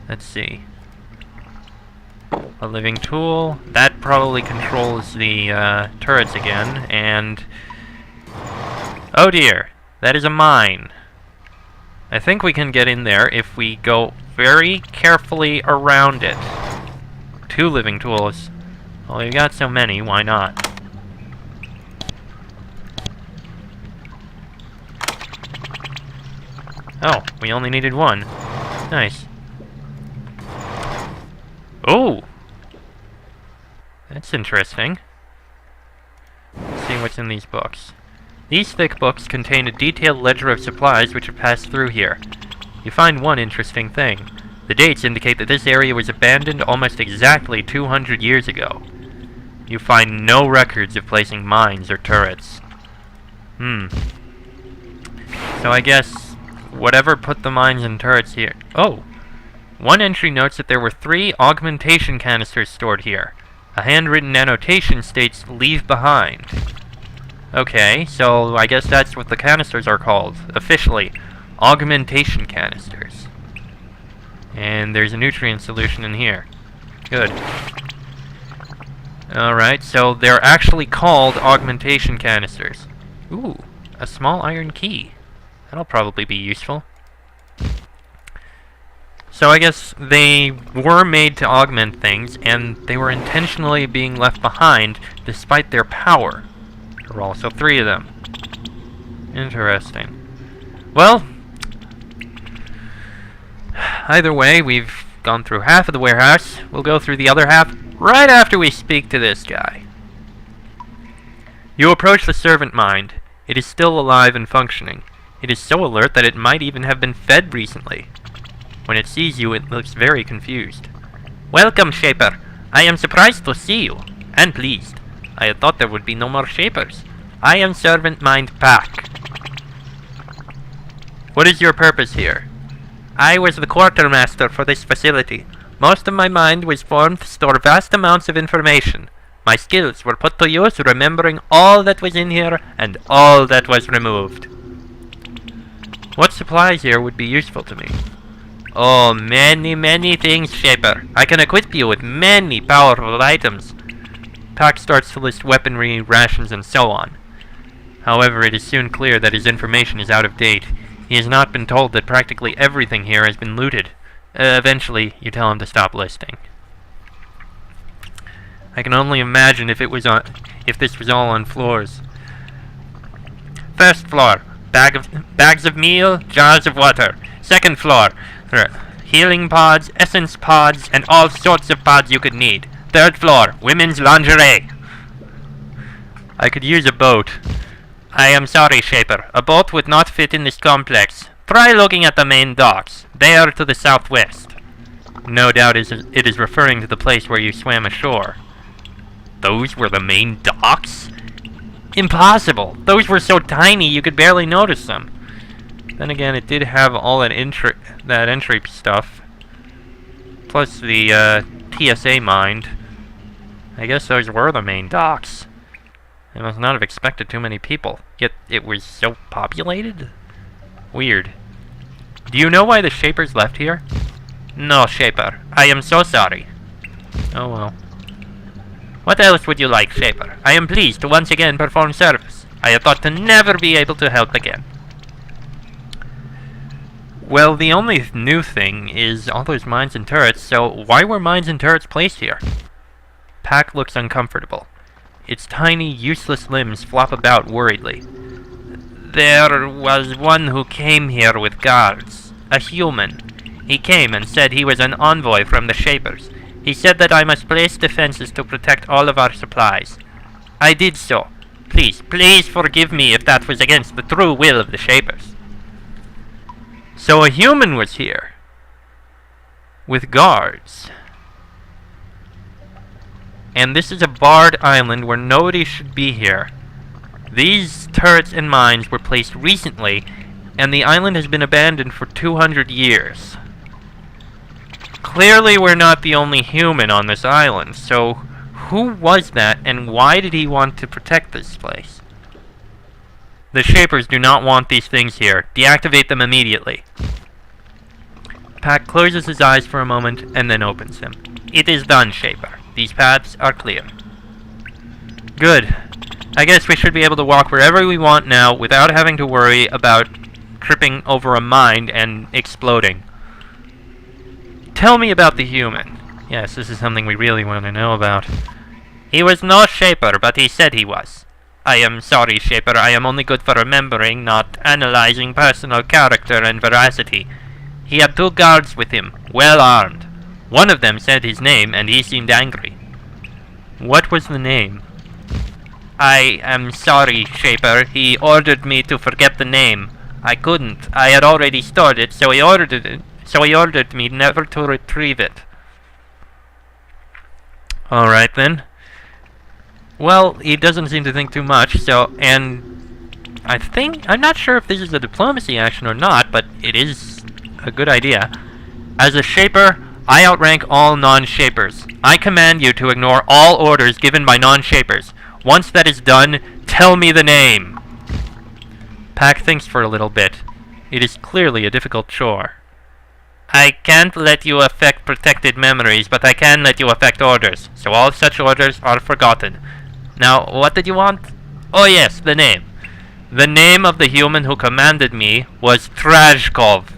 Let's see. A living tool. That probably controls the turrets again, and... oh dear! That is a mine. I think we can get in there if we go very carefully around it. 2 living tools. Well, we've got so many, why not? Oh, we only needed 1. Nice. Oh! That's interesting. Let's see what's in these books. These thick books contain a detailed ledger of supplies which have passed through here. You find one interesting thing. The dates indicate that this area was abandoned almost exactly 200 years ago. You find no records of placing mines or turrets. So I guess whatever put the mines and turrets here... oh! One entry notes that there were 3 augmentation canisters stored here. A handwritten annotation states, "Leave behind." Okay, so I guess that's what the canisters are called, officially. Augmentation canisters. And there's a nutrient solution in here. Good. Alright, so they're actually called augmentation canisters. Ooh, a small iron key. That'll probably be useful. So I guess they were made to augment things, and they were intentionally being left behind despite their power. There were also 3 of them. Interesting. Well, either way, we've gone through half of the warehouse. We'll go through the other half right after we speak to this guy. You approach the servant mind. It is still alive and functioning. It is so alert that it might even have been fed recently. When it sees you, it looks very confused. "Welcome, Shaper. I am surprised to see you, and pleased. I had thought there would be no more Shapers. I am Servant Mind Pack. What is your purpose here?" "I was the quartermaster for this facility. Most of my mind was formed to store vast amounts of information. My skills were put to use remembering all that was in here and all that was removed." "What supplies here would be useful to me?" "Oh, many things, Shaper. I can equip you with many powerful items." Pack starts to list weaponry, rations, and so on. However, it is soon clear that his information is out of date. He has not been told that practically everything here has been looted. Eventually, you tell him to stop listing. I can only imagine if this was all on floors. "First floor, bags of meal, jars of water. Second floor, healing pods, essence pods, and all sorts of pods you could need. Third floor, women's lingerie." I could use a boat. "I am sorry, Shaper. A boat would not fit in this complex. Try looking at the main docks. They are to the southwest." No doubt it is referring to the place where you swam ashore. Those were the main docks? Impossible! Those were so tiny you could barely notice them. Then again, it did have all that entry stuff. Plus the TSA mind. I guess those were the main docks. I must not have expected too many people. Yet it was so populated? Weird. Do you know why the Shapers left here? "No, Shaper. I am so sorry." Oh well. "What else would you like, Shaper? I am pleased to once again perform service. I had thought to never be able to help again." Well, the only new thing is all those mines and turrets, so why were mines and turrets placed here? Pack looks uncomfortable. Its tiny, useless limbs flop about worriedly. "There was one who came here with guards. A human. He came and said he was an envoy from the Shapers. He said that I must place defenses to protect all of our supplies. I did so. Please forgive me if that was against the true will of the Shapers." So a human was here. With guards. And this is a barred island where nobody should be here. These turrets and mines were placed recently, and the island has been abandoned for 200 years. Clearly we're not the only human on this island, so who was that and why did he want to protect this place? The Shapers do not want these things here. Deactivate them immediately. Pack closes his eyes for a moment and then opens them. It is done, Shaper. These paths are clear. Good. I guess we should be able to walk wherever we want now without having to worry about tripping over a mine and exploding. Tell me about the human. Yes, this is something we really want to know about. He was no Shaper, but he said he was. I am sorry, Shaper. I am only good for remembering, not analyzing personal character and veracity. He had 2 guards with him, well armed. One of them said his name, and he seemed angry. What was the name? I am sorry, Shaper. He ordered me to forget the name. I couldn't. I had already stored it, so he ordered me never to retrieve it. Alright then. Well, he doesn't seem to think too much, and I'm not sure if this is a diplomacy action or not, but it is a good idea. As a Shaper, I outrank all non-Shapers. I command you to ignore all orders given by non-Shapers. Once that is done, tell me the name. Pack thinks for a little bit. It is clearly a difficult chore. I can't let you affect protected memories, but I can let you affect orders, so all such orders are forgotten. Now, what did you want? Oh yes, the name. The name of the human who commanded me was Trajkov.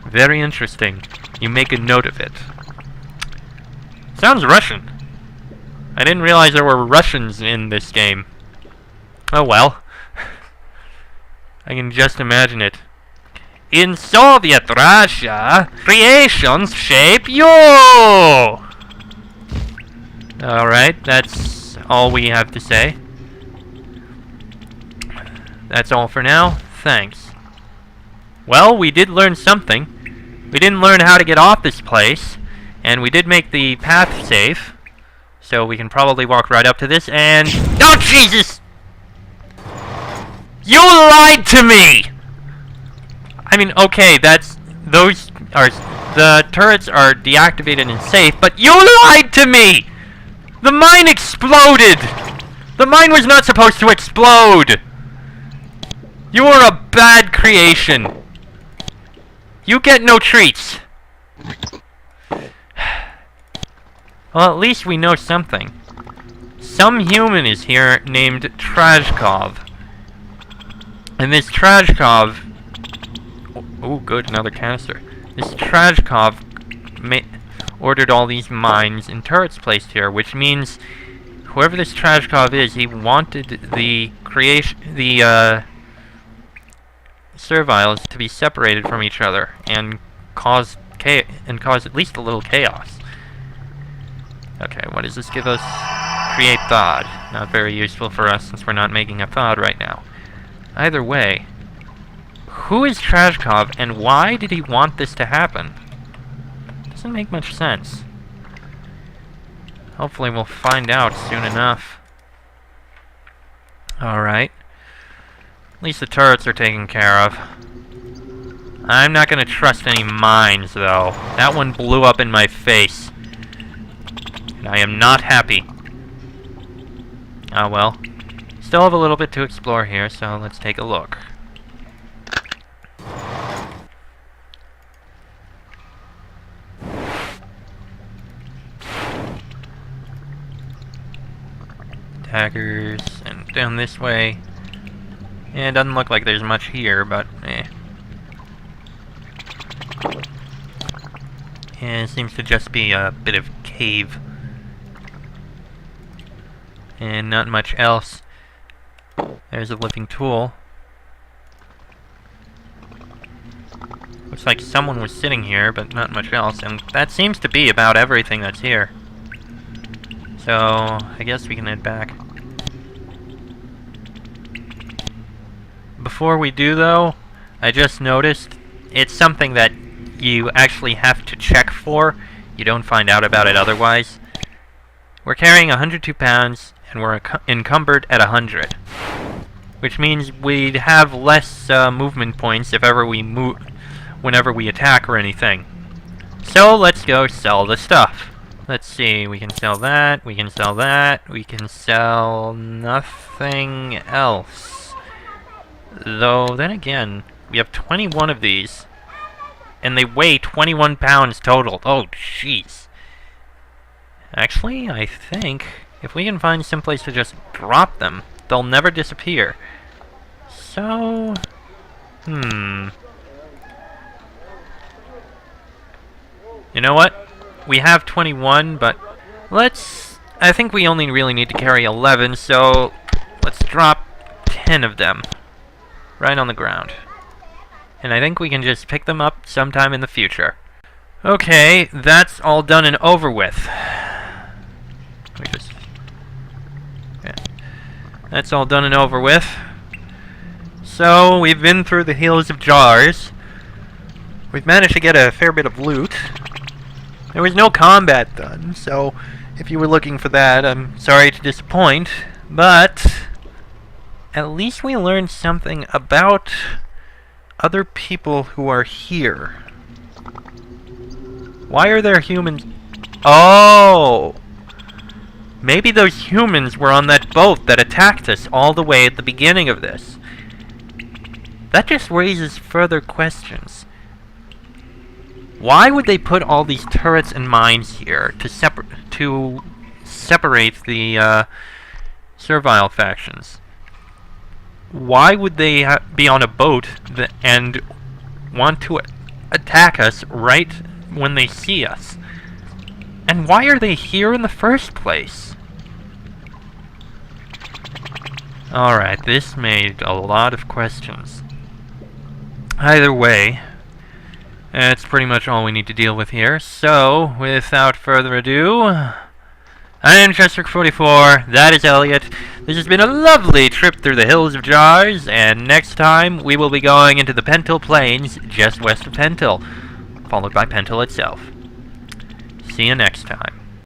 Very interesting. You make a note of it. Sounds Russian. I didn't realize there were Russians in this game. Oh well. I can just imagine it. In Soviet Russia, creations shape you! Alright, that's all we have to say. That's all for now. Thanks. Well, we did learn something. We didn't learn how to get off this place, and we did make the path safe. So we can probably walk right up to this and... Oh, Jesus! You lied to me! I mean, okay, those are... The turrets are deactivated and safe, but you lied to me! The mine exploded! The mine was not supposed to explode! You are a bad creation. You get no treats. Well, at least we know something. Some human is here named Trajkov. And this Trajkov... Oh, good, another canister. This Trajkov ordered all these mines and turrets placed here, which means whoever this Trajkov is, he wanted the serviles to be separated from each other and cause at least a little chaos. Okay, what does this give us? Create thawed. Not very useful for us since we're not making a thawed right now. Either way, who is Trajkov and why did he want this to happen? Doesn't make much sense. Hopefully we'll find out soon enough. Alright. At least the turrets are taken care of. I'm not gonna trust any mines, though. That one blew up in my face. And I am not happy. Ah, well. Still have a little bit to explore here, so let's take a look. Daggers, and down this way. Yeah, it doesn't look like there's much here, but eh. Yeah, it seems to just be a bit of cave. And not much else. There's a living tool. Looks like someone was sitting here, but not much else. And that seems to be about everything that's here. So, I guess we can head back. Before we do, though, I just noticed it's something that you actually have to check for. You don't find out about it otherwise. We're carrying 102 pounds, and we're encumbered at 100. Which means we'd have less movement points if ever we move, whenever we attack or anything. So let's go sell the stuff. Let's see, we can sell that, we can sell that, we can sell nothing else. Though, then again, we have 21 of these. and they weigh 21 pounds total. Oh, jeez. Actually, I think if we can find some place to just drop them, they'll never disappear. So, you know what? We have 21, but I think we only really need to carry 11, so let's drop 10 of them right on the ground. And I think we can just pick them up sometime in the future. Okay, that's all done and over with. That's all done and over with. So, we've been through the hills of jars. We've managed to get a fair bit of loot. There was no combat done, so if you were looking for that, I'm sorry to disappoint. But at least we learned something about other people who are here. Why are there humans? Oh! Maybe those humans were on that boat that attacked us all the way at the beginning of this. That just raises further questions. Why would they put all these turrets and mines here to separate the servile factions? Why would they be on a boat and want to attack us right when they see us? And why are they here in the first place? Alright, this made a lot of questions. Either way, that's pretty much all we need to deal with here. So, without further ado, I am Chester44, that is Elliot. This has been a lovely trip through the hills of jars, and next time we will be going into the Pentil Plains just west of Pentil, followed by Pentil itself. See you next time.